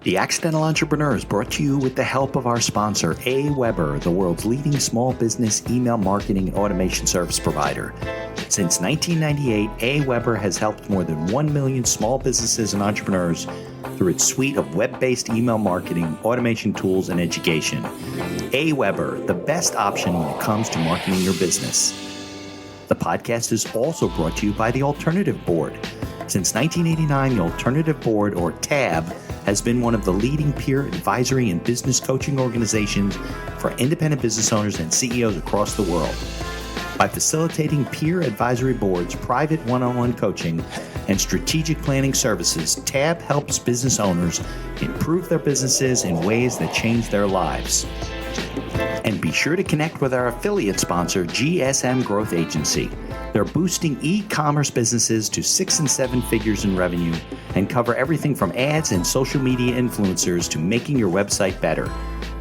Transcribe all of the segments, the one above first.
The Accidental Entrepreneur is brought to you with the help of our sponsor, AWeber, the world's leading small business email marketing and automation service provider. Since 1998, AWeber has helped more than 1 million small businesses and entrepreneurs through its suite of web-based email marketing, automation tools, and education. AWeber, the best option when it comes to marketing your business. The podcast is also brought to you by the Alternative Board. Since 1989, the Alternative Board, or TAB, has been one of the leading peer advisory and business coaching organizations for independent business owners and CEOs across the world. By facilitating peer advisory boards, private one-on-one coaching, and strategic planning services, TAB helps business owners improve their businesses in ways that change their lives. And be sure to connect with our affiliate sponsor, GSM Growth Agency. They're boosting e-commerce businesses to 6 and 7 figures in revenue and cover everything from ads and social media influencers to making your website better.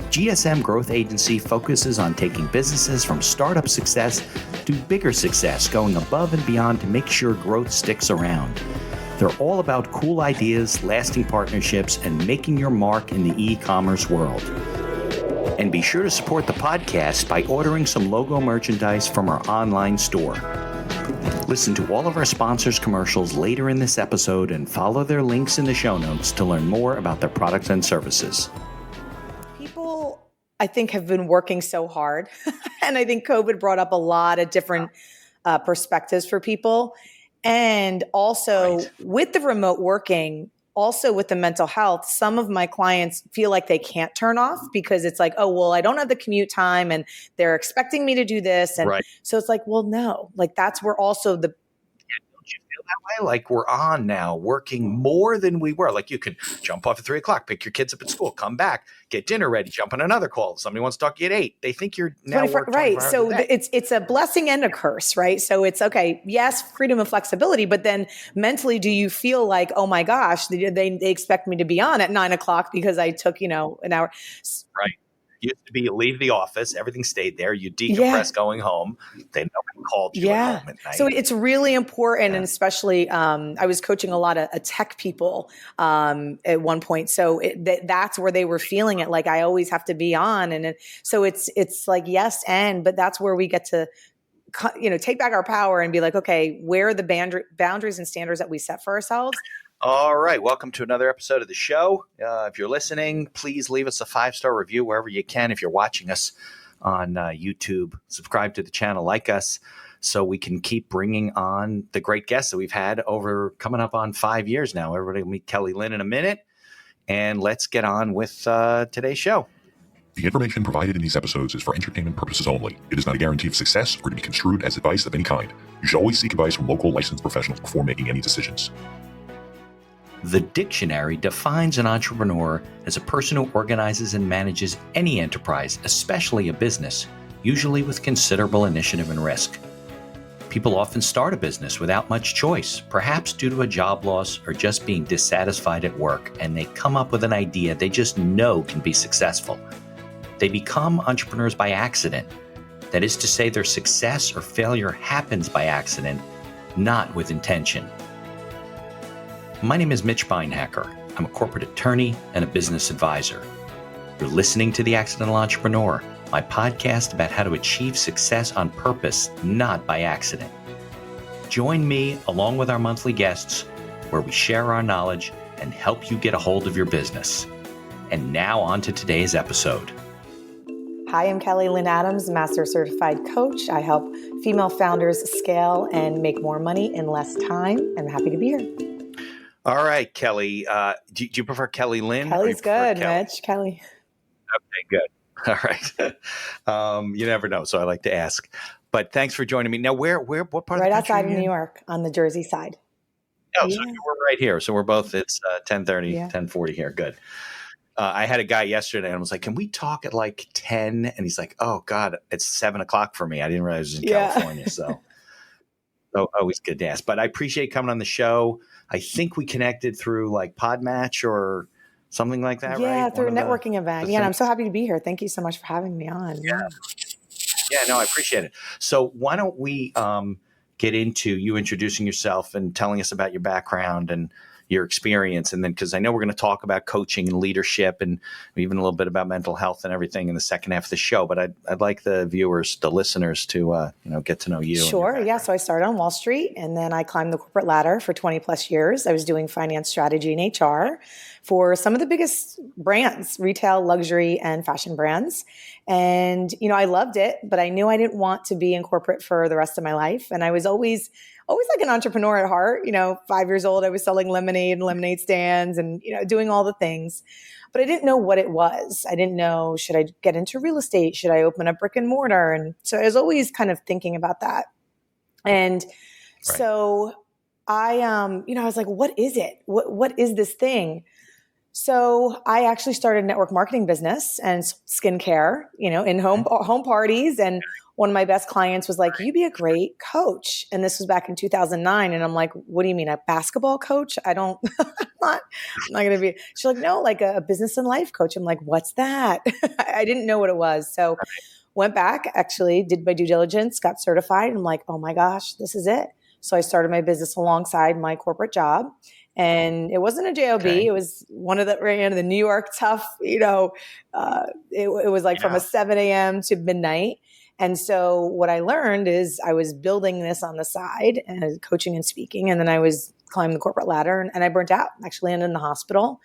GSM Growth Agency focuses on taking businesses from startup success to bigger success, going above and beyond to make sure growth sticks around. They're all about cool ideas, lasting partnerships, and making your mark in the e-commerce world. And be sure to support the podcast by ordering some logo merchandise from our online store. Listen to all of our sponsors' commercials later in this episode and follow their links in the show notes to learn more about their products and services. People, I think, have been working so hard. And I think COVID brought up a lot of different perspectives for people. And also with the remote working, also with the mental health, some of my clients feel like they can't turn off because it's like, oh, well, I don't have the commute time and they're expecting me to do this. And so it's like, well, no, like that's where also the don't you feel that way? Like we're on now working more than we were. Like you could jump off at 3:00, pick your kids up at school, come back, get dinner ready, jump on another call. Somebody wants to talk to you at 8. They think you're now working 24 hours So a day. it's a blessing and a curse, right? So it's okay. Yes, freedom and flexibility, but then mentally, do you feel like, oh my gosh, they expect me to be on at 9:00 because I took, an hour. Right. Used to be you leave the office, everything stayed there. You decompress going home. Then nobody called you at home at night. So it's really important. And especially, I was coaching a lot of tech people at one point. So that's where they were feeling it. Like I always have to be on. And so it's like, yes. But that's where we get to, take back our power and be like, okay, where are the boundaries and standards that we set for ourselves? All right. Welcome to another episode of the show. If you're listening, please leave us a 5-star review wherever you can. If you're watching us on YouTube, subscribe to the channel, like us, so we can keep bringing on the great guests that we've had over coming up on 5 years now. Everybody will meet Kelly Lynn in a minute. And let's get on with today's show. The information provided in these episodes is for entertainment purposes only. It is not a guarantee of success or to be construed as advice of any kind. You should always seek advice from local licensed professionals before making any decisions. The dictionary defines an entrepreneur as a person who organizes and manages any enterprise, especially a business, usually with considerable initiative and risk. People often start a business without much choice, perhaps due to a job loss or just being dissatisfied at work, and they come up with an idea they just know can be successful. They become entrepreneurs by accident. That is to say, their success or failure happens by accident, not with intention. My name is Mitch Beinhaker. I'm a corporate attorney and a business advisor. You're listening to The Accidental Entrepreneur, my podcast about how to achieve success on purpose, not by accident. Join me along with our monthly guests where we share our knowledge and help you get a hold of your business. And now on to today's episode. Hi, I'm Kelly Lynn Adams, Master Certified Coach. I help female founders scale and make more money in less time. I'm happy to be here. All right, Kelly. Do you prefer Kelly Lynn? Kelly's good, Mitch. Kelly. Okay, good. All right. You never know, so I like to ask. But thanks for joining me. Now, what part of the country? Right outside of New York, on the Jersey side. Oh, yeah. So we're right here. So we're both. It's 10:30, 10:40 here. Good. I had a guy yesterday, and I was like, "Can we talk at like 10?" And he's like, "Oh God, it's 7:00 for me. I didn't realize it was in California." So always good to ask. But I appreciate coming on the show. I think we connected through like Podmatch or something like that, right? Yeah, through a networking event. Yeah, and I'm so happy to be here. Thank you so much for having me on. Yeah, no, I appreciate it. So why don't we get into you introducing yourself and telling us about your background and your experience. And then, because I know we're going to talk about coaching and leadership and even a little bit about mental health and everything in the second half of the show. But I'd like the viewers, the listeners to, get to know you. Sure. Yeah. So I started on Wall Street and then I climbed the corporate ladder for 20 plus years. I was doing finance strategy and HR for some of the biggest brands, retail, luxury, and fashion brands. And, I loved it, but I knew I didn't want to be in corporate for the rest of my life. And I was always like an entrepreneur at heart. 5 years old, I was selling lemonade and lemonade stands and, doing all the things. But I didn't know what it was. I didn't know, should I get into real estate? Should I open a brick and mortar? And so I was always kind of thinking about that. And so I was like, what is it? What is this thing? So I actually started a network marketing business and skincare, in home parties. And one of my best clients was like, you'd be a great coach. And this was back in 2009. And I'm like, what do you mean, a basketball coach? I'm not going to be. She's like, no, like a business and life coach. I'm like, what's that? I didn't know what it was. So went back, actually did my due diligence, got certified. And I'm like, oh my gosh, this is it. So I started my business alongside my corporate job. And it wasn't a JOB. Okay. It was one of the New York tough, it was like from a 7 a.m. to midnight. And so what I learned is I was building this on the side and coaching and speaking. And then I was climbing the corporate ladder and I burnt out. Actually ended in the hospital.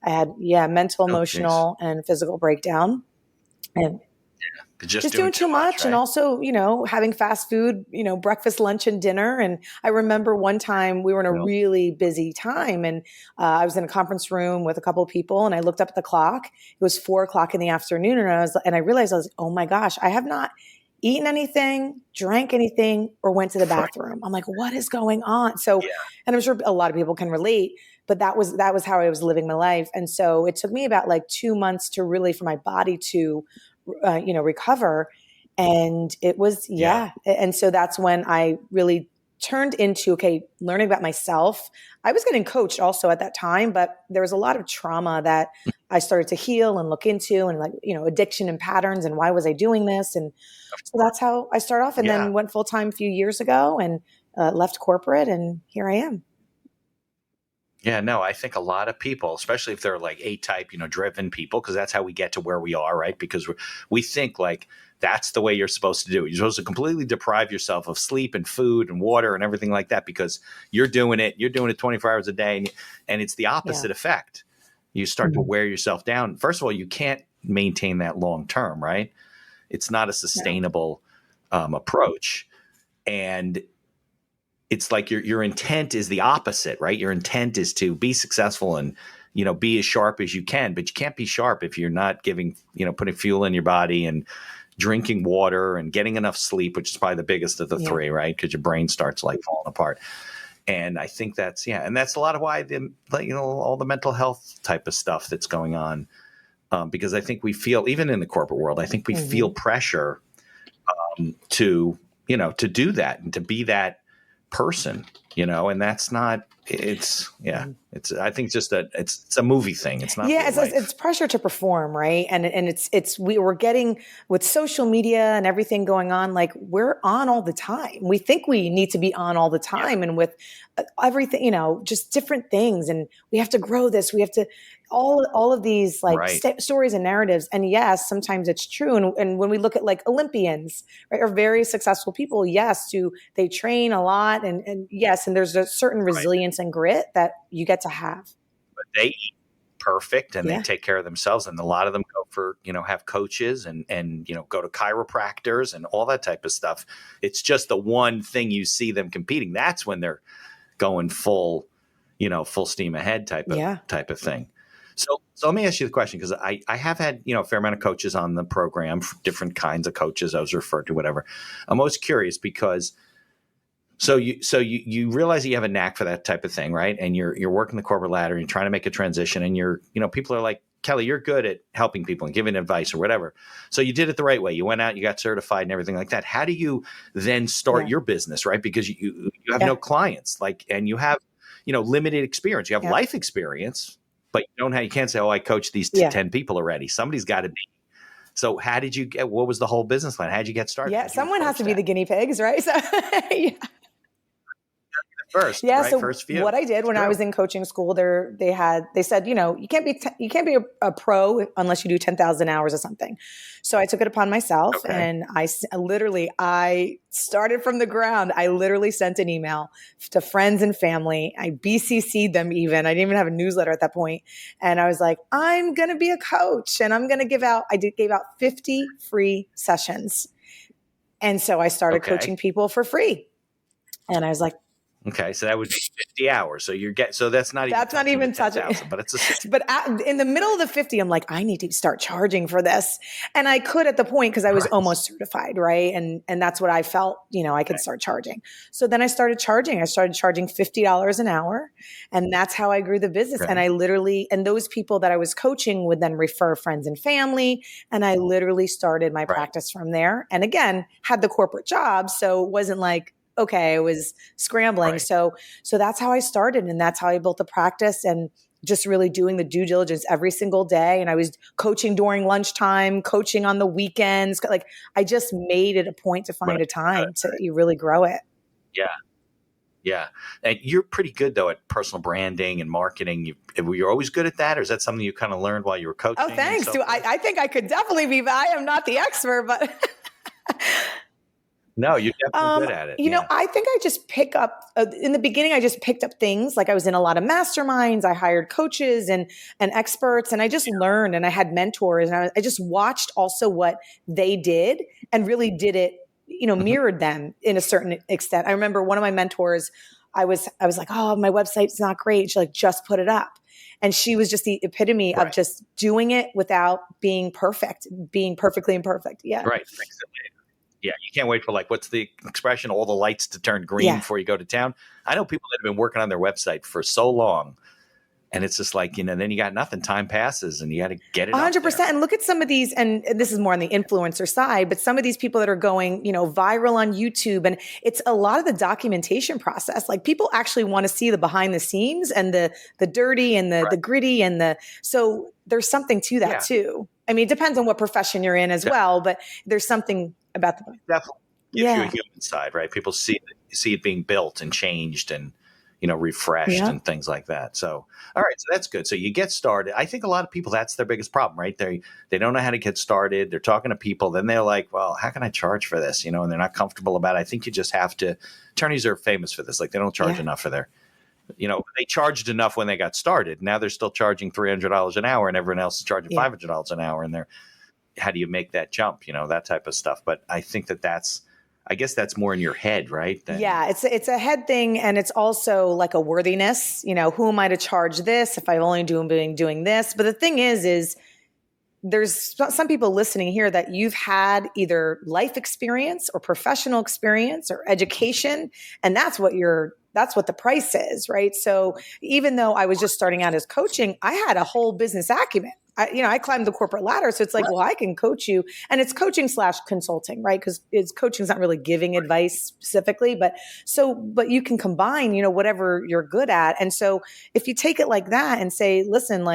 I had, mental, emotional, and physical breakdown. And just doing too much. Right? And also, having fast food, breakfast, lunch, and dinner. And I remember one time we were in a really busy time and I was in a conference room with a couple of people and I looked up at the clock. It was 4:00 in the afternoon. And I realized oh my gosh, I have not eaten anything, drank anything, or went to the bathroom. I'm like, what is going on? So, and I'm sure a lot of people can relate, but that was how I was living my life. And so it took me about like 2 months to really, for my body to recover. And it was, And so that's when I really turned into, learning about myself. I was getting coached also at that time, but there was a lot of trauma that I started to heal and look into and addiction and patterns and why was I doing this? And so that's how I started off and then went full-time a few years ago and left corporate and here I am. Yeah, no, I think a lot of people, especially if they're like A-type, driven people, because that's how we get to where we are, right? Because we think like that's the way you're supposed to do it. You're supposed to completely deprive yourself of sleep and food and water and everything like that because you're doing it 24 hours a day and it's the opposite effect. You start to wear yourself down. First of all, you can't maintain that long term, right? It's not a sustainable approach. And it's like your intent is the opposite, right? Your intent is to be successful and, be as sharp as you can, but you can't be sharp if you're not giving, putting fuel in your body and drinking water and getting enough sleep, which is probably the biggest of the three, right? Because your brain starts like falling apart. And I think that's, and that's a lot of why all the mental health type of stuff that's going on. Because I think we feel, even in the corporate world, I think we feel pressure to do that and to be that person, and that's not, it's I think it's a movie thing. It's not. Yeah. It's pressure to perform. Right. And we're getting with social media and everything going on, like we're on all the time. We think we need to be on all the time and with everything, just different things. And we have to grow this. We have to, all of these stories and narratives. And yes, sometimes it's true. And when we look at like Olympians, right, or very successful people, yes, they train a lot and yes. And there's a certain resilience and grit that you get to have. But they eat perfect and they take care of themselves. And a lot of them go for, have coaches and go to chiropractors and all that type of stuff. It's just the one thing you see them competing. That's when they're going full steam ahead type of thing. So let me ask you the question, because I have had, a fair amount of coaches on the program, different kinds of coaches I was referred to, whatever. I'm always curious because so you realize that you have a knack for that type of thing, right? And you're working the corporate ladder and you're trying to make a transition and people are like, Kelly, you're good at helping people and giving advice or whatever. So you did it the right way. You went out, you got certified and everything like that. How do you then start your business, right? Because you have no clients, and you have, limited experience. You have life experience, but you can't say, I coached these 10 people already. Somebody's got to be. So how did you what was the whole business plan? How did you get started? Yeah, someone has to be the guinea pigs, right? So, first, Yeah. right? So First few. what I did when I was in coaching school, they said, you can't be a pro unless you do 10,000 hours of something. So I took it upon myself and I started from the ground. I literally sent an email to friends and family. I BCC'd them even. I didn't even have a newsletter at that point. And I was like, I'm going to be a coach and I'm going to gave out 50 free sessions. And so I started coaching people for free. And I was like, okay, so that would be 50 hours. So so that's not even touching, but it's but in the middle of the 50, I'm like, I need to start charging for this. And I could at the point, because I was almost certified, right? And that's what I felt, I could start charging. So then I started charging $50 an hour. And that's how I grew the business. And and those people that I was coaching would then refer friends and family. And I literally started my practice from there. And again, had the corporate job. So it wasn't like, okay, I was scrambling. So that's how I started. And that's how I built the practice and just really doing the due diligence every single day. And I was coaching during lunchtime, coaching on the weekends. Like I just made it a point to find a time to really grow it. Yeah. Yeah. And you're pretty good though at personal branding and marketing. Were you always good at that? Or is that something you kind of learned while you were coaching? Oh, thanks. I think I could definitely be, but I am not the expert, but no, you're definitely good at it. I think I just pick up in the beginning. I just picked up things like I was in a lot of masterminds. I hired coaches and experts, and I just learned. And I had mentors, and I just watched also what they did and really did it. Mirrored them in a certain extent. I remember one of my mentors. I was like, oh, my website's not great. She's like, just put it up. And she was just the epitome of just doing it without being perfect, being perfectly imperfect. Yeah. Right. Yeah, you can't wait for what's the expression? All the lights to turn green before you go to town. I know people that have been working on their website for so long, and it's just like, then you got nothing. Time passes, and you got to get it 100%. And look at some of these, and this is more on the influencer side, but some of these people that are going, viral on YouTube, and it's a lot of the documentation process. Like people actually want to see the behind the scenes and the dirty and the gritty so there's something to that too. I mean, it depends on what profession you're in as well, but there's something about the definitely gives you a human side, right? People see it being built and changed and refreshed and things like that. So, all right, so that's good. So you get started. I think a lot of people, that's their biggest problem, right? They don't know how to get started. They're talking to people, then they're like, well, how can I charge for this? And they're not comfortable about it. I think you just have to. Attorneys are famous for this. Like they don't charge enough for their. They charged enough when they got started. Now they're still charging $300 an hour, and everyone else is charging $500 an hour. And how do you make that jump? That type of stuff. But I think I guess that's more in your head, right? It's a head thing, and it's also like a worthiness. Who am I to charge this if I've only been doing this? But the thing is there's some people listening here that you've had either life experience or professional experience or education, and that's what the price is, right? So even though I was just starting out as coaching, I had a whole business acumen. I climbed the corporate ladder. So it's like, well, I can coach you. And it's coaching / consulting, right? Because coaching is not really giving advice specifically, but you can combine, whatever you're good at. And so if you take it like that and say, listen,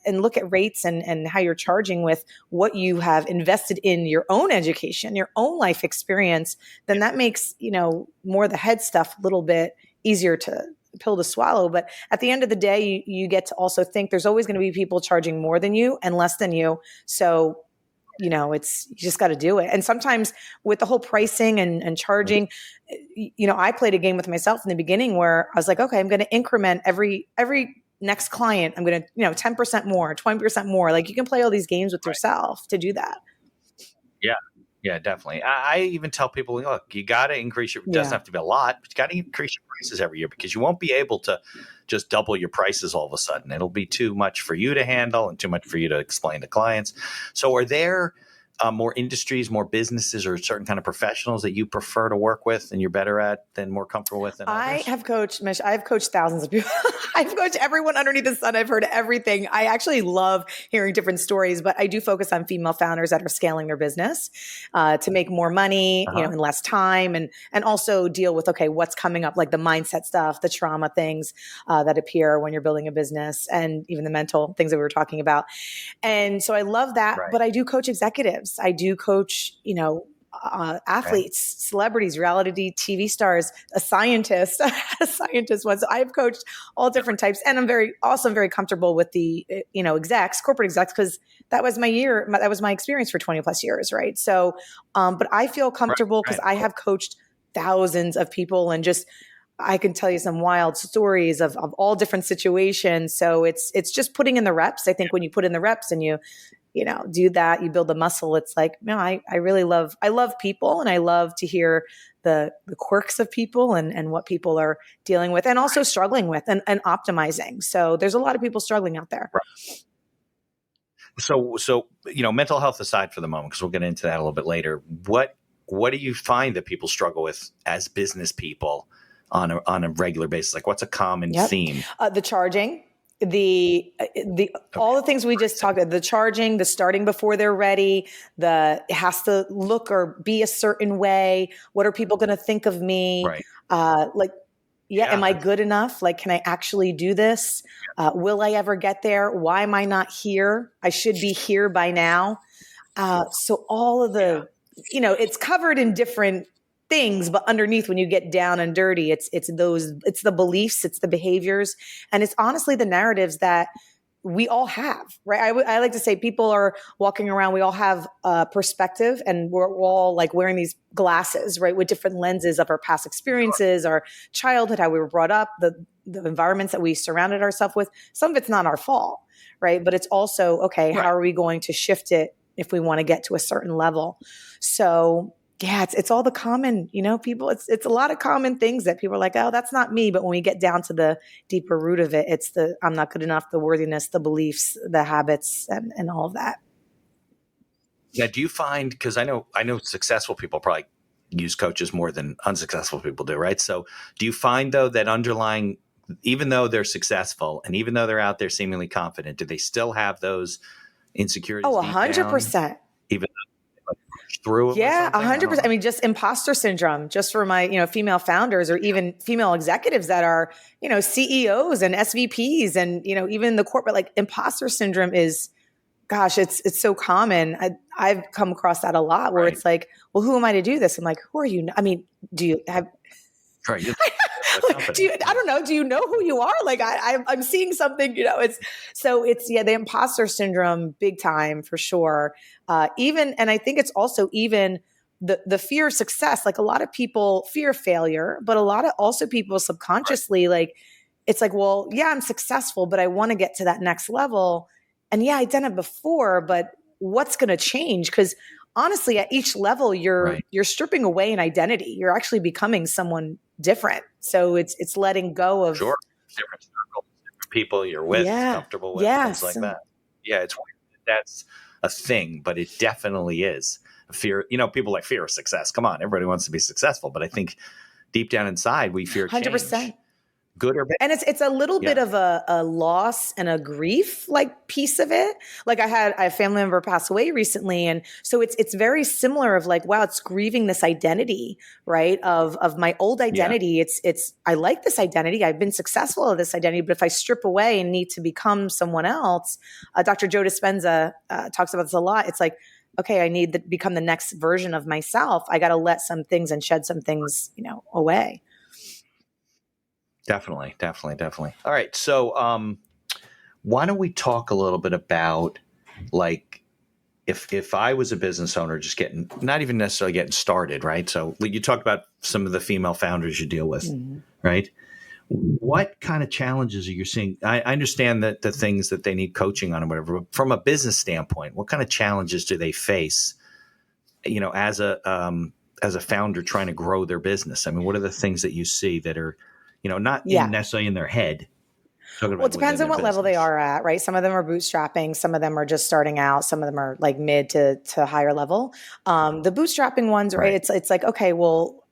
and look at rates and how you're charging with what you have invested in your own education, your own life experience, then that makes, more of the head stuff a little bit easier pill to swallow. But at the end of the day, you get to also think there's always going to be people charging more than you and less than you. So, you just got to do it. And sometimes with the whole pricing and charging, I played a game with myself in the beginning where I was like, okay, I'm going to increment every next client. I'm going to, 10% more, 20% more. Like you can play all these games with yourself to do that. Yeah. Yeah, definitely. I even tell people, look, you got to increase it doesn't have to be a lot, but you got to increase your prices every year because you won't be able to just double your prices all of a sudden. It'll be too much for you to handle and too much for you to explain to clients. So are there more industries, more businesses, or certain kind of professionals that you prefer to work with and you're better at than more comfortable with than others? I have coached thousands of people. I've coached everyone underneath the sun. I've heard everything. I actually love hearing different stories, but I do focus on female founders that are scaling their business to make more money, in less time, and also deal with, okay, what's coming up, like the mindset stuff, the trauma things that appear when you're building a business, and even the mental things that we were talking about. And so I love that, but I do coach executives. I do coach, athletes, celebrities, reality TV stars, a scientist, a scientist was. So I've coached all different types, and I'm very comfortable with the corporate execs, because that was that was my experience for 20 plus years, right? So, but I feel comfortable because I have coached thousands of people, and just I can tell you some wild stories of all different situations. So it's just putting in the reps. I think when you put in the reps and you do that, you build the muscle. It's like, no, I love people, and I love to hear the quirks of people and what people are dealing with and also struggling with and optimizing. So there's a lot of people struggling out there. Right. So, mental health aside for the moment, because we'll get into that a little bit later, what do you find that people struggle with as business people on a regular basis? Like, what's a common theme? The charging, all the things we just talked about, the charging, the starting before they're ready, it has to look or be a certain way. What are people going to think of me? Right. Am I good enough? Like, can I actually do this? Will I ever get there? Why am I not here? I should be here by now. So all of the, it's covered in different things, but underneath, when you get down and dirty, it's the beliefs, it's the behaviors, and it's honestly the narratives that we all have, right? I like to say people are walking around, we all have a perspective, and we're all like wearing these glasses, right? With different lenses of our past experiences, our childhood, how we were brought up, the environments that we surrounded ourselves with. Some of it's not our fault, right? But it's also, okay, how are we going to shift it if we want to get to a certain level? So yeah, it's all the common, people, it's a lot of common things that people are like, oh, that's not me. But when we get down to the deeper root of it, it's the, I'm not good enough, the worthiness, the beliefs, the habits, and all of that. Yeah. Do you find, because I know successful people probably use coaches more than unsuccessful people do, right? So do you find, though, that underlying, even though they're successful and even though they're out there seemingly confident, do they still have those insecurities? Oh, 100%. Even through it? Yeah, 100%. I mean, just imposter syndrome, just for my, female founders or even female executives that are, CEOs and SVPs and, even the corporate, like imposter syndrome is, gosh, it's so common. I've come across that a lot where it's like, well, who am I to do this? I'm like, who are you? I mean, do you have... Right. I don't know. Do you know who you are? Like I'm seeing something, it's the imposter syndrome, big time for sure. And I think it's also even the fear of success. Like a lot of people fear failure, but a lot of also people subconsciously, like, it's like, well, yeah, I'm successful, but I want to get to that next level. And yeah, I've done it before, but what's going to change? Because honestly, at each level, you're stripping away an identity. You're actually becoming someone different. So it's letting go of different circles, different people you're with, comfortable with, things like that. Yeah, it's weird. That's a thing, but it definitely is fear. People like fear of success. Come on, everybody wants to be successful, but I think deep down inside we fear change. 100%. Good or bad. And it's a little bit of a loss and a grief like piece of it. Like I had a family member pass away recently. And so it's very similar of like, wow, it's grieving this identity, right? Of my old identity. Yeah. I like this identity. I've been successful at this identity, but if I strip away and need to become someone else, Dr. Joe Dispenza talks about this a lot. It's like, okay, I need to become the next version of myself. I got to let some things and shed some things, away. Definitely. All right. So why don't we talk a little bit about, like, if I was a business owner just not even necessarily getting started, right? So you talked about some of the female founders you deal with, right? What kind of challenges are you seeing? I understand that the things that they need coaching on or whatever, but from a business standpoint, what kind of challenges do they face, as a founder trying to grow their business? I mean, what are the things that you see that are, not necessarily in their head? Well, it depends on what level they are at, right? Some of them are bootstrapping. Some of them are just starting out. Some of them are like mid to higher level. The bootstrapping ones, right? It's like, okay, well,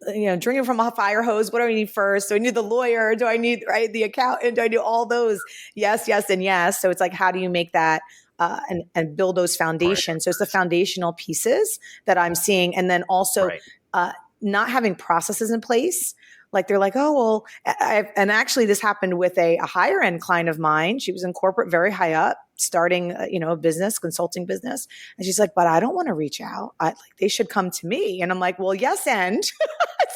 drinking from a fire hose. What do I need first? Do I need the lawyer? Do I need, the accountant? Do I do all those? Yes, and yes. So it's like, how do you make that and build those foundations? So it's the foundational pieces that I'm seeing. And then also not having processes in place like, they're like, oh, well, and actually this happened with a higher end client of mine. She was in corporate, very high up, starting, a business, consulting business. And she's like, but I don't want to reach out. They should come to me. And I'm like, well, yes. And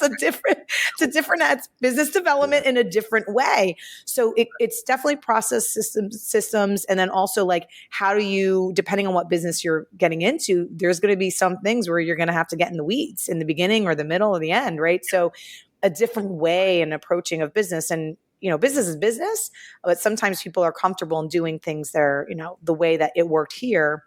it's business development in a different way. So it's definitely process systems. And then also, like, how do you, depending on what business you're getting into, there's going to be some things where you're going to have to get in the weeds in the beginning or the middle or the end. Right. So a different way and approaching of business, and, business is business, but sometimes people are comfortable in doing things there, the way that it worked here.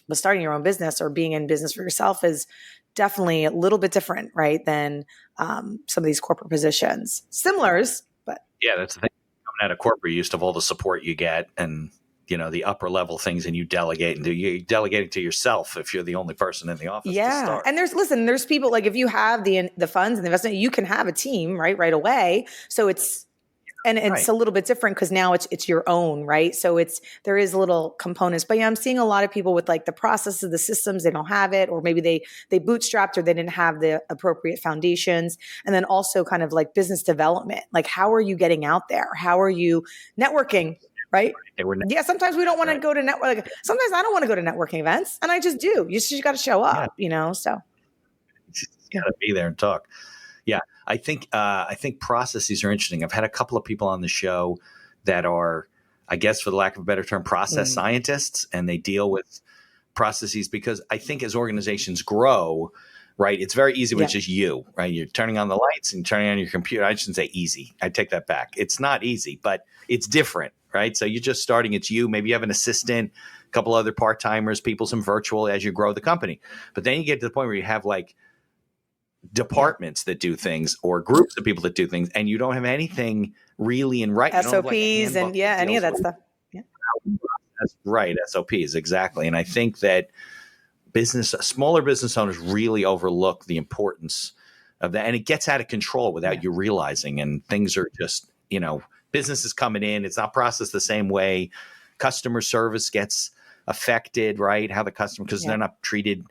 But starting your own business or being in business for yourself is definitely a little bit different, right, than some of these corporate positions. Similars, but yeah, that's the thing. Coming out of corporate, you're used to all the support you get and the upper level things, and you delegate, and you're delegating to yourself if you're the only person in the office. Yeah, to start. and there's people, like, if you have the funds and the investment, you can have a team right away. So it's. And it's a little bit different because now it's your own, right? So there is little components. But yeah, I'm seeing a lot of people with, like, the processes, the systems, they don't have it, or maybe they bootstrapped, or they didn't have the appropriate foundations. And then also kind of like business development. Like, how are you getting out there? How are you networking? Right? Yeah. Sometimes we don't want to go to network. Like, sometimes I don't want to go to networking events, and I just do. You just got to show up, so. You got to be there and talk. Yeah, I think processes are interesting. I've had a couple of people on the show that are, I guess, for the lack of a better term, process scientists, and they deal with processes because I think as organizations grow, right, it's very easy when it's just you, right? You're turning on the lights and turning on your computer. I shouldn't say easy. I take that back. It's not easy, but it's different, right? So you're just starting. It's you. Maybe you have an assistant, a couple other part-timers, people, some virtual as you grow the company. But then you get to the point where you have, like, departments that do things or groups of people that do things, and you don't have anything really in writing. SOPs and any of that stuff. Yeah. Right. SOPs. Exactly. And I think that smaller business owners really overlook the importance of that. And it gets out of control without you realizing. And things are just, business is coming in. It's not processed the same way. Customer service gets affected, right? How the customer, because they're not treated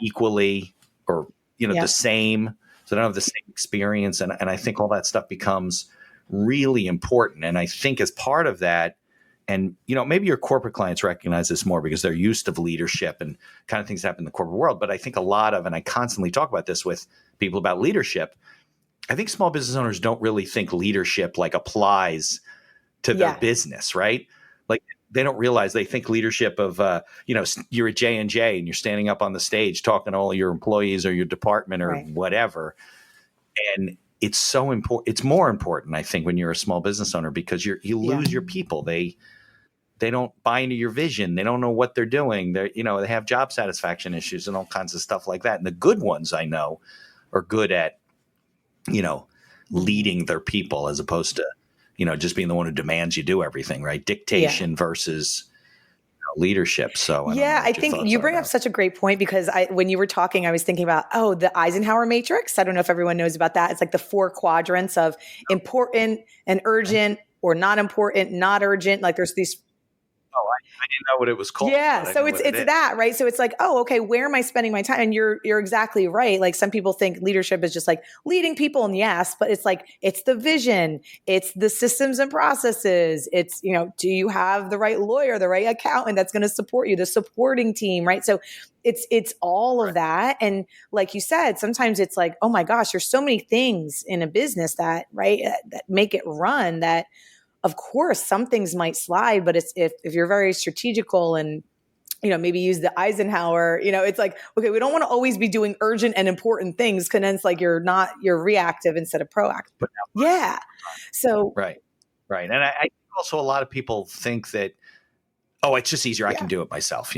equally or the same, so they don't have the same experience. And I think all that stuff becomes really important. And I think as part of that, and, maybe your corporate clients recognize this more because they're used to leadership and kind of things happen in the corporate world. But I think a lot of, and I constantly talk about this with people about leadership, I think small business owners don't really think leadership, like, applies to their business, right? Like, they don't realize, they think leadership of, you're at J&J and you're standing up on the stage talking to all your employees or your department or whatever. And it's so important. It's more important, I think, when you're a small business owner because you lose your people. They don't buy into your vision. They don't know what they're doing. They have job satisfaction issues and all kinds of stuff like that. And the good ones I know are good at, leading their people as opposed to, just being the one who demands you do everything, right? Dictation versus leadership. So I think you bring up such a great point because when you were talking, I was thinking about, the Eisenhower matrix. I don't know if everyone knows about that. It's like the 4 quadrants of important and urgent or not important, not urgent. Like, there's these. Oh, I didn't know what it was called. Yeah. So it's that, right? So it's like, okay, where am I spending my time? And you're exactly right. Like, some people think leadership is just like leading people, and yes, but it's like, it's the vision, it's the systems and processes. It's, do you have the right lawyer, the right accountant that's going to support you, the supporting team, right? So it's all of that. And like you said, sometimes it's like, oh my gosh, there's so many things in a business that make it run that, of course, some things might slide, but it's if you're very strategical and, maybe use the Eisenhower, it's like, okay, we don't want to always be doing urgent and important things because then it's like you're reactive instead of proactive. Yeah. So. Right. And I think also a lot of people think that, it's just easier. I can do it myself,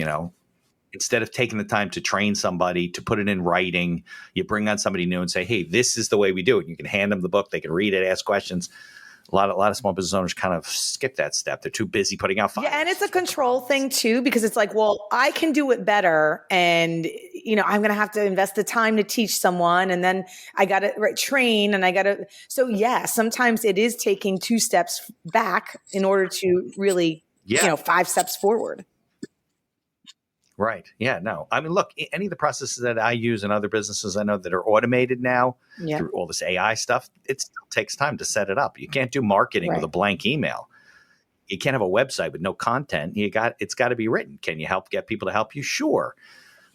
Instead of taking the time to train somebody, to put it in writing, you bring on somebody new and say, hey, this is the way we do it. You can hand them the book. They can read it, ask questions. A lot of small business owners kind of skip that step. They're too busy putting out fires. Yeah, and it's a control thing too, because it's like, well, I can do it better, and I'm going to have to invest the time to teach someone, and then I got to train, and I got to. So yeah, sometimes it is taking 2 steps back in order to really, 5 steps forward. Right. Yeah. No. I mean, look, any of the processes that I use in other businesses I know that are automated now Yeah. through all this AI stuff, it still takes time to set it up. You can't do marketing with Right. a blank email. You can't have a website with no content. It's got to be written. Can you get people to help you? Sure.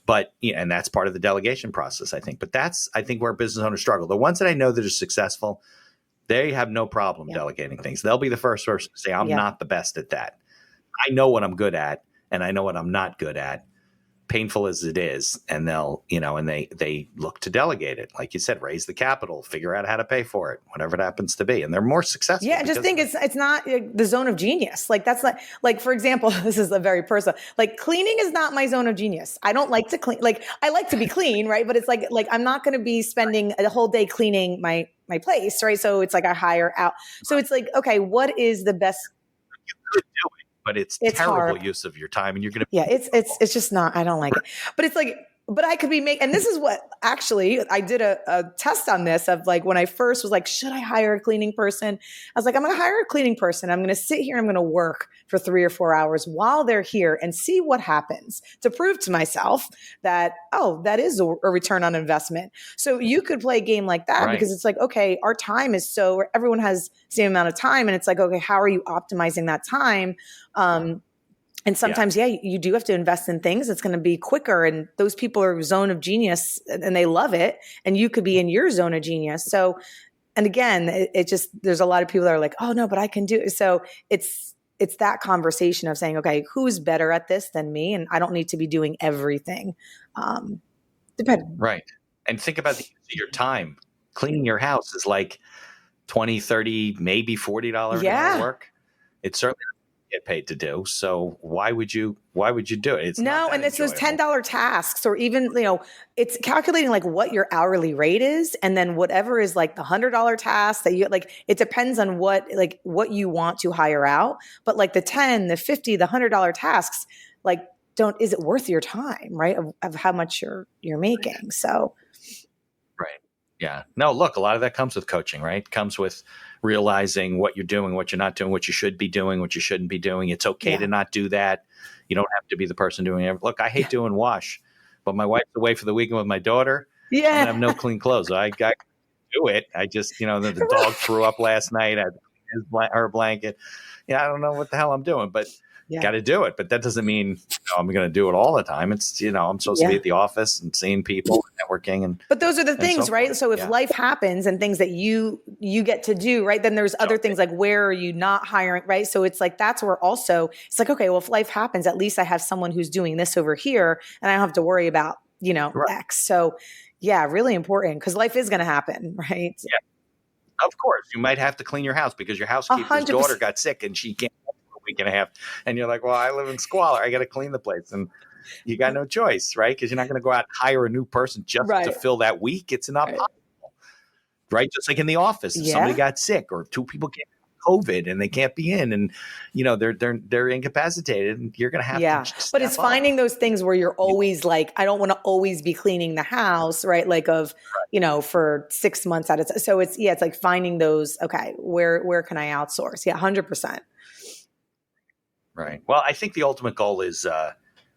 But, and that's part of the delegation process, I think. But that's, I think, where business owners struggle. The ones that I know that are successful, they have no problem delegating things. They'll be the first person to say, I'm not the best at that. I know what I'm good at, and I know what I'm not good at, painful as it is. And they'll, and they look to delegate it. Like you said, raise the capital, figure out how to pay for it, whatever it happens to be. And they're more successful. Yeah, I just think it's not the zone of genius. Like that's not like, for example, this is a very personal, like cleaning is not my zone of genius. I don't like to clean. Like I like to be clean, right? But it's like I'm not going to be spending a whole day cleaning my place, right? So it's like I hire out. So it's like, okay, what is the best? You could do it, but it's terrible hard. use of your time, and you're going to. Yeah, it's just not. I don't like it. But it's like. But I could be and this is what actually I did a test on this of like when I first was like, should I hire a cleaning person? I was like, I'm going to hire a cleaning person. I'm going to sit here. I'm going to work for 3 or 4 hours while they're here and see what happens to prove to myself that, that is a return on investment. So you could play a game like that because it's like, okay, our time is everyone has the same amount of time. And it's like, okay, how are you optimizing that time? And sometimes, you do have to invest in things. It's going to be quicker. And those people are zone of genius and they love it. And you could be in your zone of genius. So, and again, it just, there's a lot of people that are like, oh no, but I can do it. So it's that conversation of saying, okay, who's better at this than me? And I don't need to be doing everything. Right. And think about the use of your time. Cleaning your house is like $20, $30, maybe $40 an hour work. It's certainly get paid to do. So why would you do it? It's and it's those $10 tasks, or even, it's calculating like what your hourly rate is. And then whatever is like the $100 task that you like, it depends on what you want to hire out. But like the 10, the 50, the $100 tasks, like is it worth your time, right? Of how much you're making. So. Right. Yeah. No, look, a lot of that comes with coaching, right? Comes with realizing what you're doing, what you're not doing, what you should be doing, what you shouldn't be doing. It's okay to not do that. You don't have to be the person doing it. Look, I hate doing wash, but my wife's away for the weekend with my daughter. And I have no clean clothes. I got to do it. I just, the dog threw up last night. I had her blanket. I don't know what the hell I'm doing, but got to do it. But that doesn't mean I'm going to do it all the time. It's, I'm supposed to be at the office and seeing people, networking. But those are the things, right? So if life happens and things that you get to do, right, then there's other things like where are you not hiring, right? So it's like, that's where also it's like, okay, well, if life happens, at least I have someone who's doing this over here and I don't have to worry about, X. So really important because life is going to happen, right? Yeah. Of course. You might have to clean your house because your housekeeper's daughter got sick and she can't week and a half, and you're like, well, I live in squalor, I got to clean the place, and you got no choice, right? Because you're not going to go out and hire a new person just to fill that week. It's not possible, right? Just like in the office, if somebody got sick or two people get COVID and they can't be in, and they're incapacitated, and you're going to have to but it's finding those things where you're always like, I don't want to always be cleaning the house, right? Like for 6 months at a time. So it's like finding those, okay, where can I outsource? 100%. Right. Well, I think the ultimate goal is,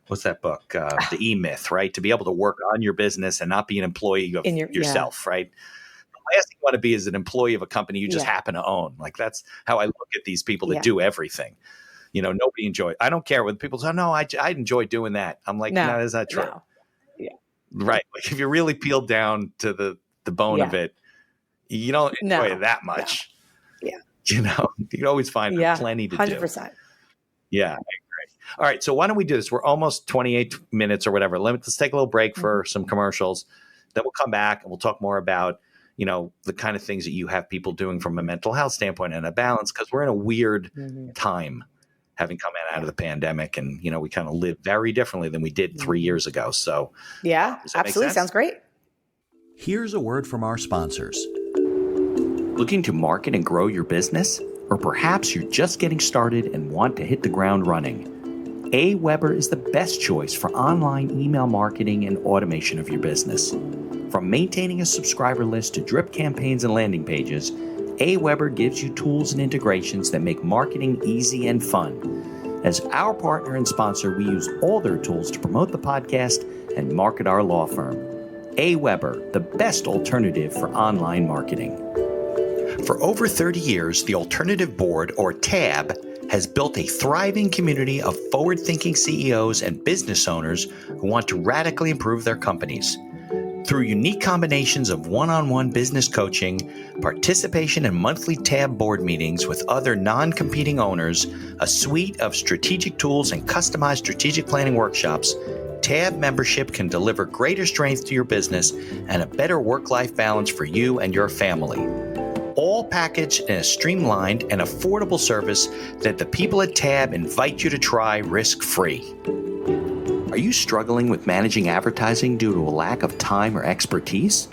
what's that book? The E-Myth, right? To be able to work on your business and not be an employee of yourself, right? The last thing you want to be is an employee of a company you just happen to own. Like that's how I look at these people that do everything. Nobody enjoys. I don't care when people say, "No, I enjoy doing that." I'm like, no, that's not true. No. Yeah. Right. Like if you really peel down to the bone of it, you don't enjoy it that much. No. Yeah. You can always find plenty to 100%. do. Yeah, I agree. All right, so why don't we do this? We're almost 28 minutes or whatever. Let's take a little break for some commercials. Then we'll come back and we'll talk more about, the kind of things that you have people doing from a mental health standpoint and a balance, because we're in a weird time having come out of the pandemic, and, we kind of live very differently than we did 3 years ago. So absolutely. Sounds great. Here's a word from our sponsors. Looking to market and grow your business? Or perhaps you're just getting started and want to hit the ground running. AWeber is the best choice for online email marketing and automation of your business. From maintaining a subscriber list to drip campaigns and landing pages, AWeber gives you tools and integrations that make marketing easy and fun. As our partner and sponsor, we use all their tools to promote the podcast and market our law firm. AWeber, the best alternative for online marketing. For over 30 years, the Alternative Board, or TAB, has built a thriving community of forward-thinking CEOs and business owners who want to radically improve their companies. Through unique combinations of one-on-one business coaching, participation in monthly TAB board meetings with other non-competing owners, a suite of strategic tools, and customized strategic planning workshops, TAB membership can deliver greater strength to your business and a better work-life balance for you and your family. All packaged in a streamlined and affordable service that the people at TAB invite you to try risk-free. Are you struggling with managing advertising due to a lack of time or expertise?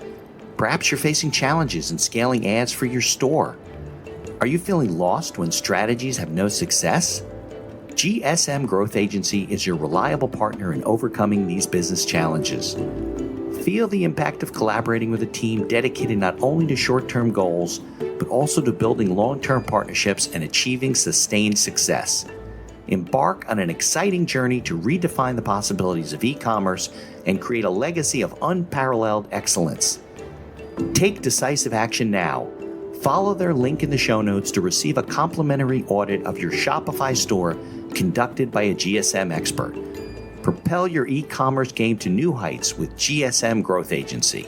Perhaps you're facing challenges in scaling ads for your store. Are you feeling lost when strategies have no success? GSM Growth Agency is your reliable partner in overcoming these business challenges. Feel the impact of collaborating with a team dedicated not only to short-term goals, but also to building long-term partnerships and achieving sustained success. Embark on an exciting journey to redefine the possibilities of e-commerce and create a legacy of unparalleled excellence. Take decisive action now. Follow their link in the show notes to receive a complimentary audit of your Shopify store conducted by a GSM expert. Propel your e-commerce game to new heights with GSM Growth Agency.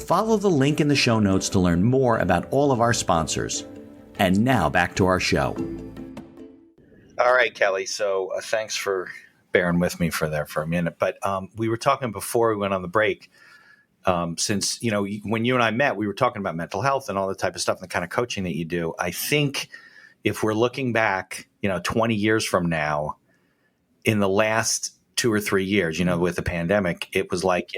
Follow the link in the show notes to learn more about all of our sponsors. And now back to our show. All right, Kelly. So thanks for bearing with me for a minute. But we were talking before we went on the break. Since, when you and I met, we were talking about mental health and all the type of stuff and the kind of coaching that you do. I think if we're looking back, 20 years from now, in the last 2 or 3 years, with the pandemic, it was like,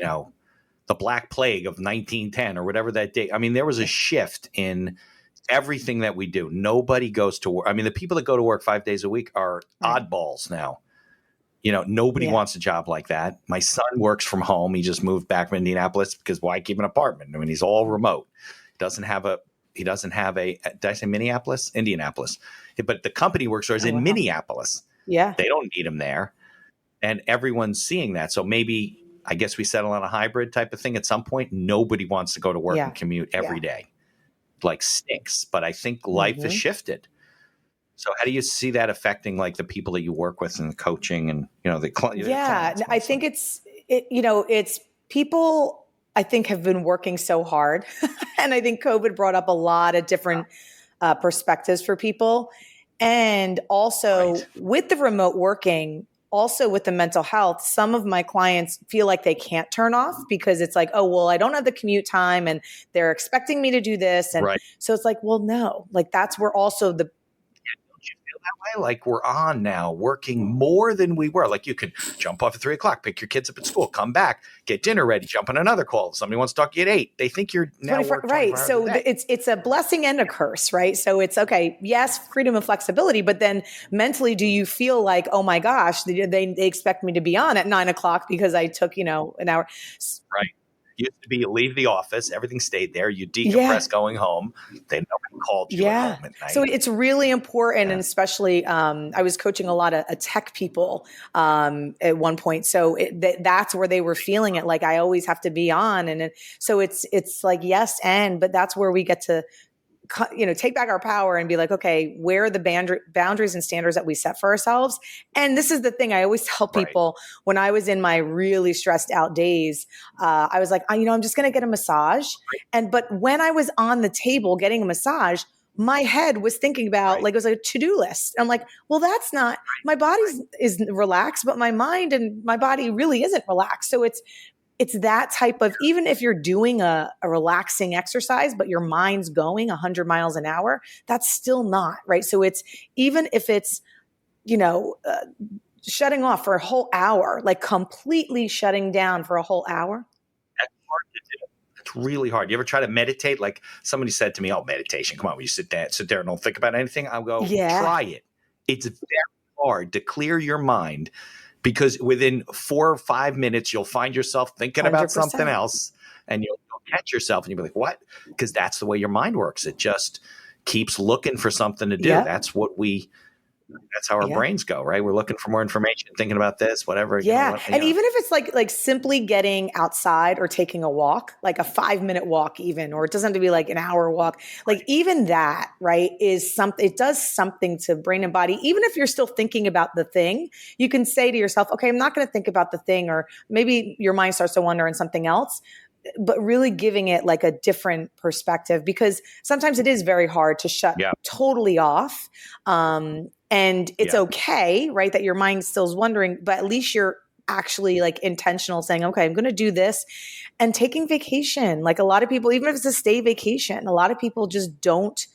the Black Plague of 1910 or whatever that day. I mean, there was a shift in everything that we do. Nobody goes to work. I mean, the people that go to work 5 days a week are oddballs now. Nobody wants a job like that. My son works from home. He just moved back from Indianapolis because why keep an apartment? I mean, he's all remote. He doesn't have a, did I say Minneapolis? Indianapolis. But the company works for is in Minneapolis. Yeah. They don't need him there. And everyone's seeing that. So maybe, I guess we settle on a hybrid type of thing at some point. Nobody wants to go to work and commute every day. Like stinks. But I think life has shifted. So how do you see that affecting like the people that you work with and coaching and, the clients? Yeah, I think it's people I think have been working so hard. And I think COVID brought up a lot of different perspectives for people. And also with the remote working, also with the mental health, some of my clients feel like they can't turn off because it's like, oh, well, I don't have the commute time and they're expecting me to do this. And so it's like, well, no, like that's where also the, that way, like we're on now working more than we were. Like you could jump off at 3:00, pick your kids up at school, come back, get dinner ready, jump on another call. Somebody wants to talk to you at 8. They think you're now right. So it's a blessing and a curse, right? So it's okay. Yes, freedom and flexibility, but then mentally, do you feel like, oh my gosh, they expect me to be on at 9:00 because I took, an hour. Right. Used to be you leave the office, everything stayed there. You decompress going home. They nobody called you at home at night. So it's really important, and especially I was coaching a lot of tech people at one point. So that's where they were feeling it, like I always have to be on, and so it's like yes, but that's where we get to take back our power and be like, okay, where are the boundaries and standards that we set for ourselves? And this is the thing I always tell people when I was in my really stressed out days, I was like, I'm just going to get a massage. But when I was on the table getting a massage, my head was thinking about like, it was like a to-do list. I'm like, well, that's not, my body is relaxed, but my mind and my body really isn't relaxed. So it's that type of, even if you're doing a relaxing exercise, but your mind's going 100 miles an hour, that's still not, right? So it's, even if it's, shutting off for a whole hour, like completely shutting down for a whole hour. That's hard to do. It's really hard. You ever try to meditate? Like somebody said to me, oh, meditation, come on, will you sit there and don't think about anything? I'll go, try it. It's very hard to clear your mind. Because within 4 or 5 minutes, you'll find yourself thinking about 100%. something else and you'll catch yourself and you'll be like, what? Because that's the way your mind works. It just keeps looking for something to do. That's what we That's how our brains go, right? We're looking for more information, thinking about this, whatever. Yeah. And even if it's like simply getting outside or taking a walk, like a 5-minute walk even, or it doesn't have to be like an hour walk, like even that, right, is something, it does something to brain and body. Even if you're still thinking about the thing, you can say to yourself, okay, I'm not going to think about the thing, or maybe your mind starts to wander on something else, but really giving it like a different perspective, because sometimes it is very hard to shut totally off. And it's okay, right, that your mind still is wondering, but at least you're actually like intentional, saying, okay, I'm going to do this, and taking vacation. Like a lot of people, even if it's a stay vacation, a lot of people just don't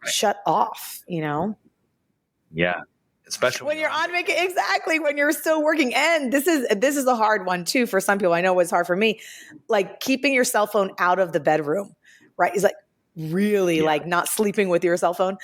shut off, Yeah. Especially when you're on vacation. Exactly. When you're still working. And this is a hard one too, for some people. I know it's hard for me, like keeping your cell phone out of the bedroom, right? Is like really like not sleeping with your cell phone.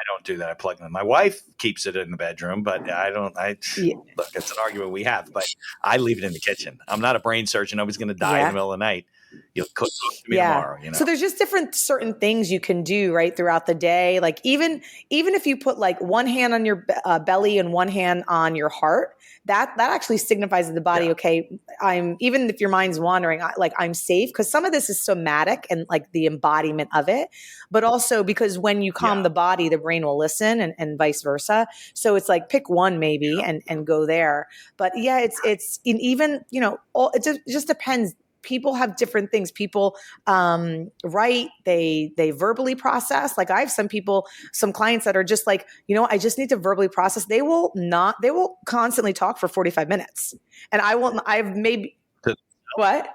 I don't do that. I plug them. My wife keeps it in the bedroom, but I don't. Look, it's an argument we have, but I leave it in the kitchen. I'm not a brain surgeon. Nobody's going to die in the middle of the night. You'll cook to me tomorrow. So there's just different certain things you can do right throughout the day. Like even if you put like one hand on your belly and one hand on your heart, that actually signifies to the body, okay, even if your mind's wandering, I'm safe, because some of this is somatic and like the embodiment of it, but also because when you calm the body, the brain will listen, and vice versa. So it's like pick one maybe and go there. But it's even, it just depends. People have different things. People write, they verbally process. Like I have some clients that are just like, I just need to verbally process. They will constantly talk for 45 minutes. And I've maybe, what?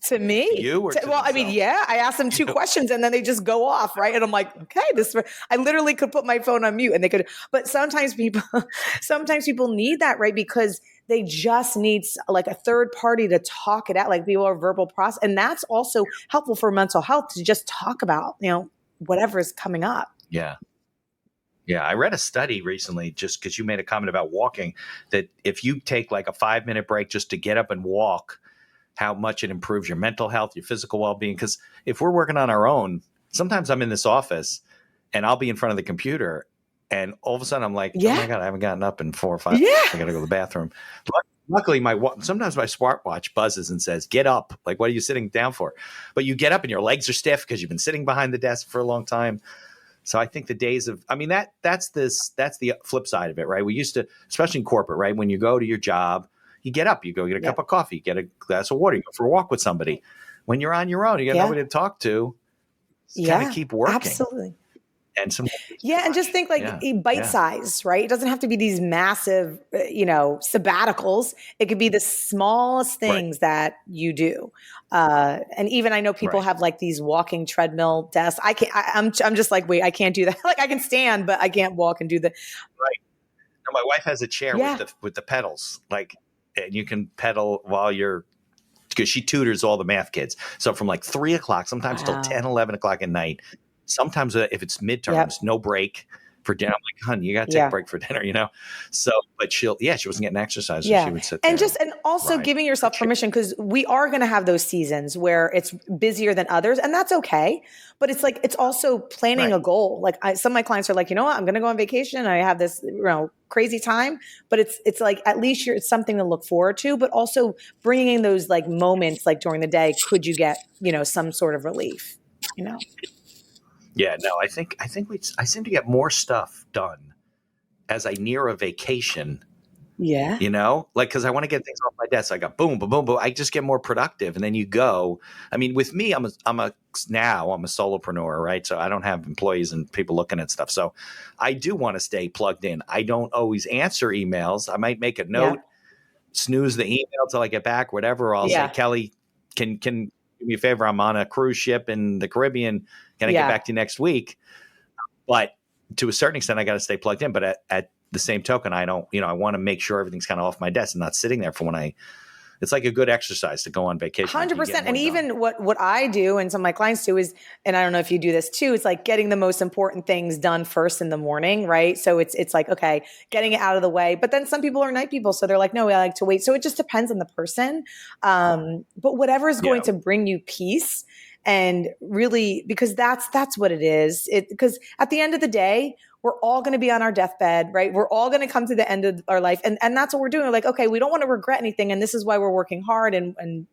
To me? You or I asked them 2 questions and then they just go off, right? And I'm like, okay, I literally could put my phone on mute and they could, but sometimes people need that, right? Because they just need like a third party to talk it out, like people are verbal process. And that's also helpful for mental health, to just talk about, whatever is coming up. Yeah. Yeah. I read a study recently, just because you made a comment about walking, that if you take like a 5-minute break just to get up and walk, how much it improves your mental health, your physical well-being. Because if we're working on our own, sometimes I'm in this office and I'll be in front of the computer and all of a sudden I'm like, oh my God, I haven't gotten up in 4 or 5 minutes. I got to go to the bathroom. Luckily, sometimes my smartwatch buzzes and says, get up. Like, what are you sitting down for? But you get up and your legs are stiff because you've been sitting behind the desk for a long time. So I think the days of, that's the flip side of it, right? We used to, especially in corporate, right? When you go to your job, you get up, you go get a cup of coffee, get a glass of water, you go for a walk with somebody. When you're on your own, you got nobody to talk to. Kind of keep working. Absolutely. And and just think like bite size, right? It doesn't have to be these massive, sabbaticals. It could be the smallest things that you do. And even I know people have like these walking treadmill desks. I'm just like, wait, I can't do that. Like I can stand, but I can't walk and do the. Right. No, my wife has a chair with the pedals, like, and you can pedal while you're, because she tutors all the math kids. So from like 3 o'clock, sometimes till 10, 11 o'clock at night. Sometimes if it's midterms, no break for dinner. I'm like, honey, you got to take a break for dinner, So, but she wasn't getting exercise. So she would sit there. And also giving yourself permission, because we are going to have those seasons where it's busier than others, and that's okay. But it's like, it's also planning a goal. Like some of my clients are like, you know what, I'm going to go on vacation and I have this, crazy time, but it's like, at least it's something to look forward to, but also bringing in those like moments, like during the day, could you get, some sort of relief, Yeah, no, I think I seem to get more stuff done as I near a vacation. Yeah. Like, because I want to get things off my desk. I got boom, boom, boom, boom. I just get more productive. And then you go, with me, I'm a solopreneur, right? So I don't have employees and people looking at stuff. So I do want to stay plugged in. I don't always answer emails. I might make a note, snooze the email till I get back, whatever. I'll say, Kelly, can do me a favor? I'm on a cruise ship in the Caribbean. Can I get back to you next week? But to a certain extent, I got to stay plugged in. But at the same token, I don't, I want to make sure everything's kind of off my desk and not sitting there for it's like a good exercise to go on vacation. 100%. And even what I do and some of my clients do is, and I don't know if you do this too, it's like getting the most important things done first in the morning, right? So it's like, okay, getting it out of the way. But then some people are night people. So they're like, no, I like to wait. So it just depends on the person. But whatever is going to bring you peace And really, because that's what it is. Because at the end of the day, we're all going to be on our deathbed, right? We're all going to come to the end of our life. And that's what we're doing. We're like, okay, we don't want to regret anything. And this is why we're working hard and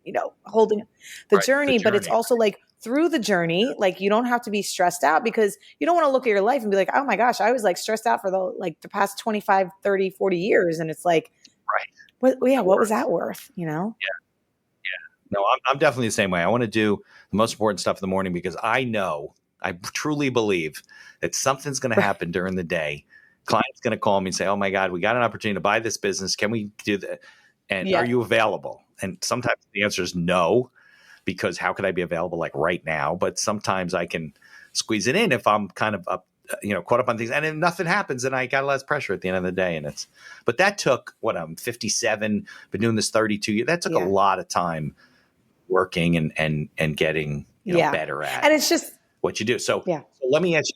holding the journey. But it's also like through the journey, like you don't have to be stressed out because you don't want to look at your life and be like, oh my gosh, I was like stressed out for the past 25, 30, 40 years. And it's like, what was that worth? Yeah. No, I'm definitely the same way. I want to do the most important stuff in the morning because I truly believe that something's going to happen during the day. Client's going to call me and say, oh my God, we got an opportunity to buy this business. Can we do that? And are you available? And sometimes the answer is no, because how could I be available like right now? But sometimes I can squeeze it in if I'm kind of up, caught up on things, and then nothing happens and I got less pressure at the end of the day. And but that took I'm 57, been doing this 32 years. That took a lot of time working and getting better at. And it's just what you do. So let me ask you.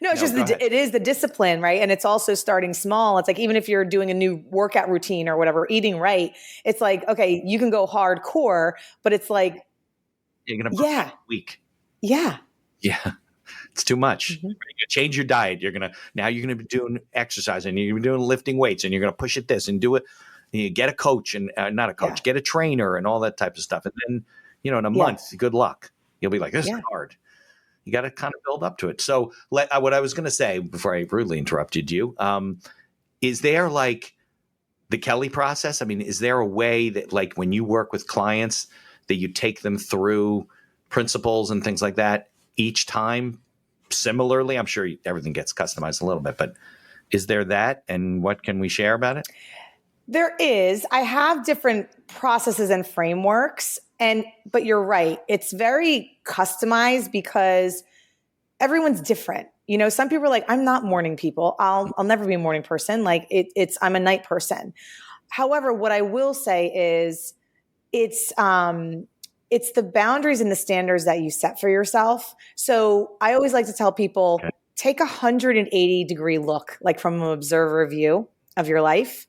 No, it's it is the discipline, right? And it's also starting small. It's like, even if you're doing a new workout routine or whatever, eating right, it's like, okay, you can go hardcore, but it's like, you're going to week. Yeah. Yeah. It's too much. Mm-hmm. You're going to change your diet. You're going to be doing exercise and you're going to be doing lifting weights and you're going to push at this and do it. And you get a coach and not a coach, get a trainer and all that type of stuff. And then, in a month, good luck. You'll be like, this is hard. You got to kind of build up to it. So what I was going to say before I rudely interrupted you, is there like the Kelly process? I mean, is there a way that like when you work with clients that you take them through principles and things like that each time similarly? I'm sure everything gets customized a little bit, but is there that? And what can we share about it? There is. I have different processes and frameworks. But you're right. It's very customized because everyone's different. Some people are like, I'm not morning people. I'll never be a morning person. Like I'm a night person. However, what I will say is it's the boundaries and the standards that you set for yourself. So I always like to tell people, take a 180-degree look, like from an observer view of your life.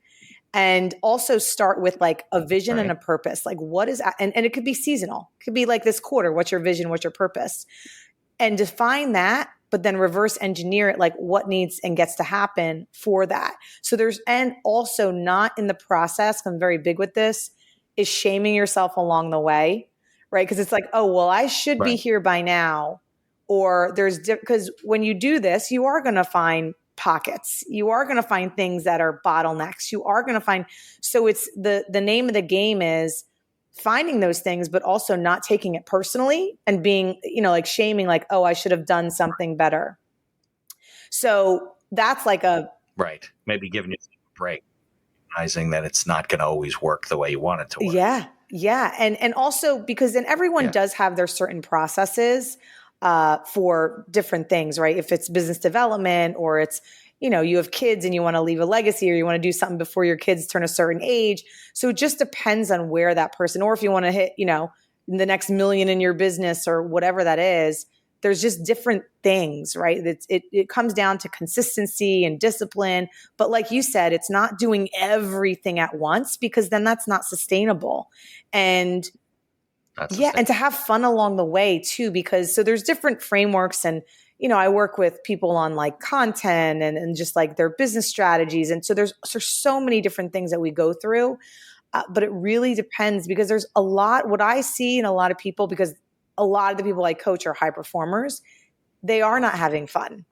And also start with like a vision and a purpose. Like what is, and it could be seasonal. It could be like this quarter. What's your vision? What's your purpose? And define that, but then reverse engineer it, like what needs and gets to happen for that. So and also not in the process, I'm very big with this, is shaming yourself along the way, right? Because it's like, oh, well, I should be here by now. Or because when you do this, you are going to find pockets. You are going to find things that are bottlenecks. You are going to find, so it's the name of the game is finding those things, but also not taking it personally and being, like shaming, like, oh, I should have done something better. So that's like maybe giving yourself a break, recognizing that it's not going to always work the way you want it to work. Yeah. And also because then everyone does have their certain processes for different things, right? If it's business development or it's, you have kids and you want to leave a legacy or you want to do something before your kids turn a certain age. So it just depends on where that person, or if you want to hit, the next million in your business or whatever that is, there's just different things, right? It comes down to consistency and discipline. But like you said, it's not doing everything at once because then that's not sustainable. And and to have fun along the way too, because so there's different frameworks and, I work with people on like content and just like their business strategies. And so there's so many different things that we go through, but it really depends because there's a lot, what I see in a lot of people, because a lot of the people I coach are high performers. They are not having fun,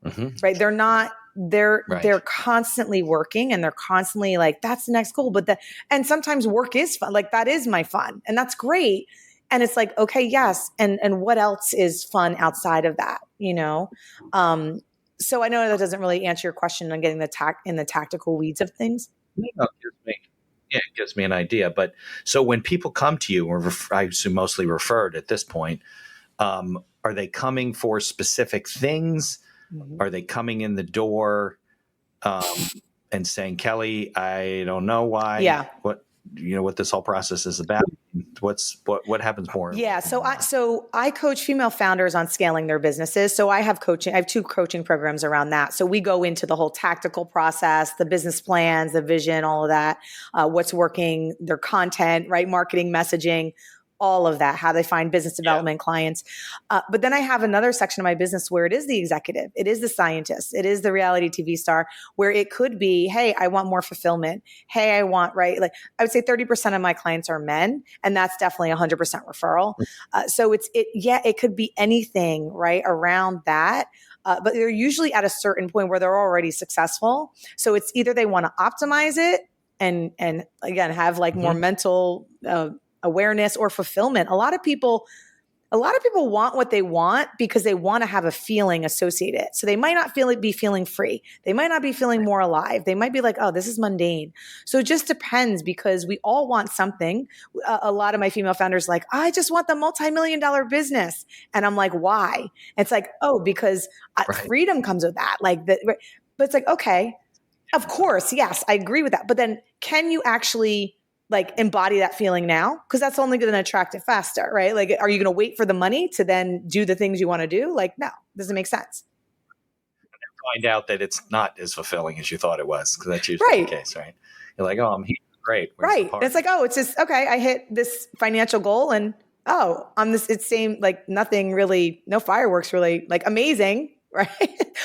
right? They're not, they're constantly working and they're constantly like, that's the next goal. And sometimes work is fun. Like that is my fun and that's great. And it's like, okay, yes. And what else is fun outside of that, So I know that doesn't really answer your question on getting in the tactical weeds of things. No, it gives me an idea. But so when people come to you, or I assume mostly referred at this point, are they coming for specific things? Mm-hmm. Are they coming in the door and saying, Kelly, I don't know why. Yeah. What this whole process is about. What happens more? Yeah. So I coach female founders on scaling their businesses. So I have 2 coaching programs around that. So we go into the whole tactical process, the business plans, the vision, all of that, what's working, their content, right? Marketing, messaging, all of that, how they find business development clients. But then I have another section of my business where it is the executive, it is the scientist, it is the reality TV star, where it could be, hey, I want more fulfillment. Hey, I want, right? Like I would say 30% of my clients are men, and that's definitely 100% referral. So it could be anything, right, around that. But they're usually at a certain point where they're already successful. So it's either they want to optimize it and again, have like more mental awareness or fulfillment. A lot of people want what they want because they want to have a feeling associated. So they might not be feeling free. They might not be feeling more alive. They might be like, oh, this is mundane. So it just depends, because we all want something. A lot of my female founders like, I just want the multi-million-dollar business. And I'm like, why? And it's like, oh, because freedom comes with that. Like that. But it's like, okay, of course, yes, I agree with that. But then can you actually like embody that feeling now? Because that's only going to attract it faster, right? Like, are you going to wait for the money to then do the things you want to do? Like, no, doesn't make sense. And then find out that it's not as fulfilling as you thought it was, because that's usually the case, right? You're like, oh, I'm here, great. Where's the It's like, oh, it's just, okay, I hit this financial goal and, oh, it's same, like nothing really, no fireworks really, like amazing. Right.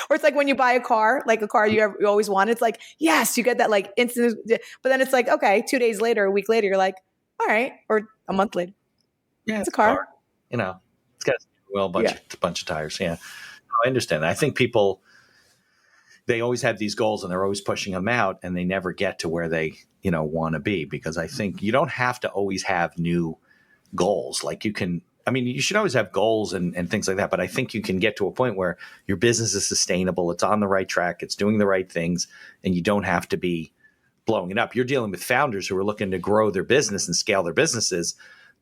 Or it's like when you buy a car, like a car you always wanted. It's like, yes, you get that like instant, but then it's like, okay, 2 days later, a week later, you're like, all right. Or a month later. Yeah. It's a car. You know, it's got a bunch of tires. Yeah. I understand that. I think people, they always have these goals and they're always pushing them out, and they never get to where they, want to be, because I think you don't have to always have new goals. Like you should always have goals and things like that. But I think you can get to a point where your business is sustainable. It's on the right track. It's doing the right things. And you don't have to be blowing it up. You're dealing with founders who are looking to grow their business and scale their businesses.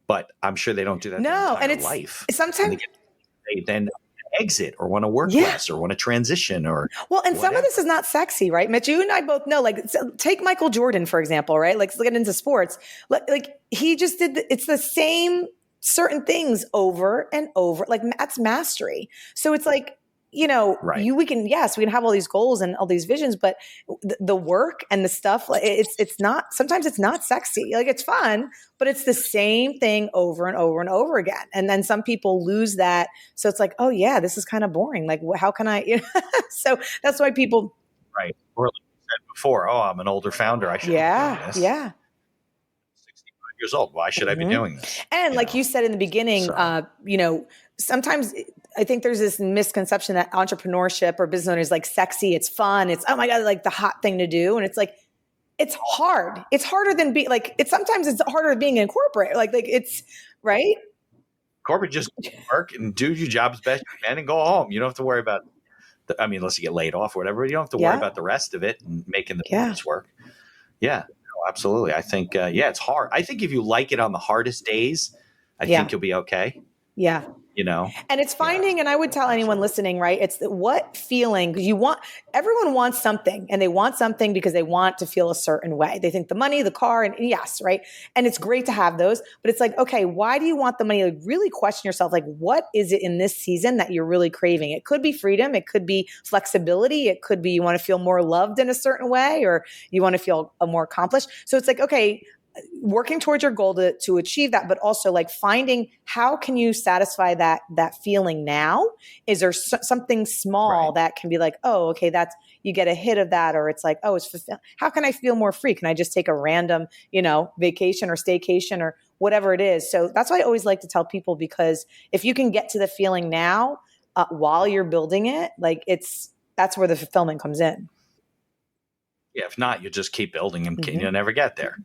But I'm sure they don't do that their entire life. Sometimes they then exit or want to work less or want to transition or some of this is not sexy, right? Mitch, you and I both know, like, take Michael Jordan, for example, right? Like, let's get into sports. Like he just it's the same certain things over and over. Like, that's mastery. So it's like, we can have all these goals and all these visions, but the work and the stuff, like sometimes it's not sexy. Like, it's fun, but it's the same thing over and over and over again. And then some people lose that. So it's like, oh yeah, this is kind of boring. Like, how can I, so that's why people. Right. Or like you said before, oh, I'm an older founder. I should be doing this. Yeah. Years old. Why should I be doing this? And like you said in the beginning, sometimes I think there's this misconception that entrepreneurship or business owner is like sexy. It's fun. It's, oh my God, like the hot thing to do. And it's like, it's hard. It's harder than sometimes it's harder than being in corporate. Like it's right. Corporate, just work and do your job as best you can and go home. You don't have to worry about, unless you get laid off or whatever, you don't have to worry about the rest of it and making the business work. Yeah. Absolutely. I think, it's hard. I think if you like it on the hardest days, I think you'll be okay. Yeah. And it's finding, and I would tell anyone listening, right? It's what feeling, because everyone wants something, and they want something because they want to feel a certain way. They think the money, the car, and yes, right? And it's great to have those, but it's like, okay, why do you want the money? Like, really question yourself, like, what is it in this season that you're really craving? It could be freedom. It could be flexibility. It could be you want to feel more loved in a certain way, or you want to feel more accomplished. So it's like, okay, working towards your goal to achieve that, but also like finding how can you satisfy that feeling now? Is there something small that can be like, oh, okay, that's, you get a hit of that, or it's like, oh, it's fulfilling. How can I feel more free? Can I just take a random, vacation or staycation or whatever it is? So that's why I always like to tell people, because if you can get to the feeling now while you're building it, like that's where the fulfillment comes in. Yeah. If not, you just keep building and you'll never get there.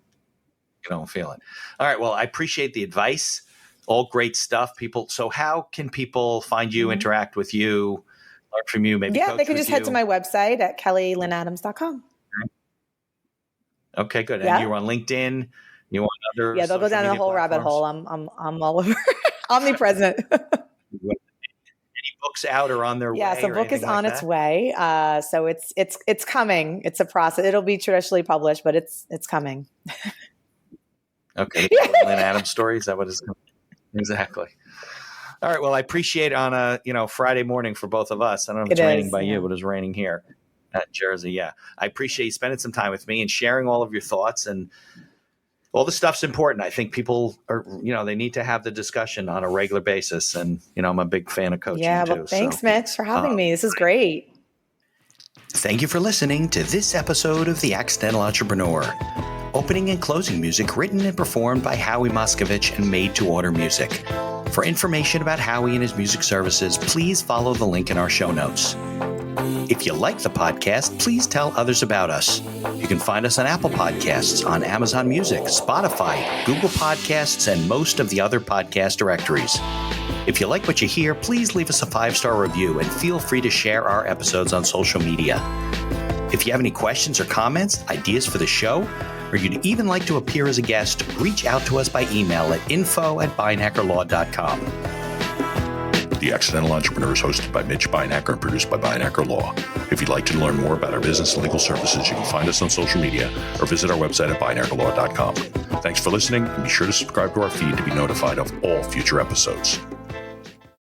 You don't feel it. All right. Well, I appreciate the advice. All great stuff. So how can people find you, interact with you, learn from you? Maybe they can just head to my website at kellylynnadams.com. Okay, good. And you're on LinkedIn. You on other? Yeah, they'll go down the whole rabbit hole. I'm all over, omnipresent. Any books out or on their way? Yeah, so book is on its way. So it's coming. It's a process. It'll be traditionally published, but it's coming. Okay. Lynn Adams story. Is that what it's exactly? All right. Well, I appreciate on a Friday morning for both of us. I don't know if it's raining by you, but it's raining here at Jersey. Yeah. I appreciate you spending some time with me and sharing all of your thoughts. And all the stuff's important. I think people are, they need to have the discussion on a regular basis. And, I'm a big fan of coaching too. Well, thanks, Mitch, for having me. This is great. Thank you for listening to this episode of The Accidental Entrepreneur. Opening and closing music written and performed by Howie Moskovich and made to order music. For information about Howie and his music services, please follow the link in our show notes. If you like the podcast, please tell others about us. You can find us on Apple Podcasts, on Amazon Music, Spotify, Google Podcasts, and most of the other podcast directories. If you like what you hear, please leave us a 5-star review and feel free to share our episodes on social media. If you have any questions or comments, ideas for the show, or you'd even like to appear as a guest, reach out to us by email at info@beinhakerlaw.com. The Accidental Entrepreneur is hosted by Mitch Beinhaker and produced by Beinhaker Law. If you'd like to learn more about our business and legal services, you can find us on social media or visit our website at beinhakerlaw.com. Thanks for listening, and be sure to subscribe to our feed to be notified of all future episodes.